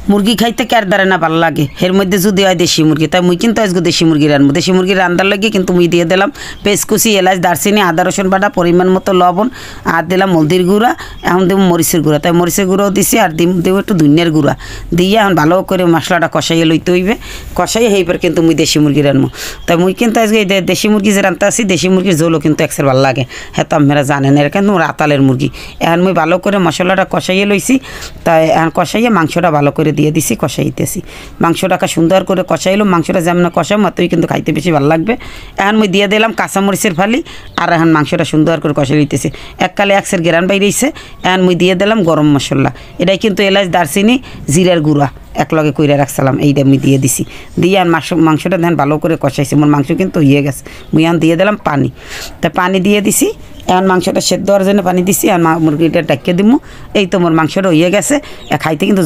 মুরগি খাইতে কার দ্বারা না ভালো লাগে এর মধ্যে যদি হয় দেশি মুরগি তাই মুই কিন্তু আজকে দেশি মুরগি রান্নবো দেশি মুরগি রান্নার লাগে কিন্তু মুই দিয়ে দিলাম পেঁচকুচি এলাচ দারচিনি আদা রসুন বাটা পরিমাণ মতো লবণ আর দিলাম হলদির গুঁড়া এখন দেবো মরিচের গুঁড়া তাই মরিচের গুঁড়াও দিছি আর দেবো একটু ধনিয়ার গুঁড়া দিয়ে এখন ভালো করে মশলাটা কষাইয়ে লইতে হইবে কষাইয়ে এইবার কিন্তু মুই দেশি মুরগি রান্নবো তাই মুই কিন্তু আজকে এই দেশি মুরগি যে রান্নতে আসি দেশি মুরগির ঝোলও কিন্তু একসের ভালো লাগে হ্যাঁ তো আপনারা জানেন এর কিন্তু রাতালের মুরগি এখন মুই ভালো করে মশলাটা কষাইয়ে লইছি তাই এখন কষাইয়ে মাংসটা ভালো করে দিয়ে দিছি কষাইতেছি মাংসটাকে সুন্দর করে কষাইলো মাংসটা যেমন কষাম মাত্রই কিন্তু খাইতে বেশি ভালো লাগবে এখন মুই দিয়ে দিলাম কাঁচামরিচের ফালি আর এখন মাংসটা সুন্দর করে কষাই লইতেছি এককালে একসের গেরান বাইরেছে এখন মুই দিয়ে দিলাম গরম মশলা এটাই কিন্তু এলাচ দারচিনি জিরার গুঁড়া একলগে কইরা রাখছিলাম এইটা আমি দিয়ে দিছি দিয়ে আর মাংসটা ধান ভালো করে কষাইছি মোর মাংস কিন্তু হয়ে গেছে মুই এখন দিয়ে দিলাম পানি তা পানি দিয়ে দিছি এখন মাংসটা সেদ্ধ হওয়ার জন্য পানি দিছি আর মুরগিটা ডাকিয়ে দিব এই তো মোর মাংসটা হয়ে গেছে খাইতে কিন্তু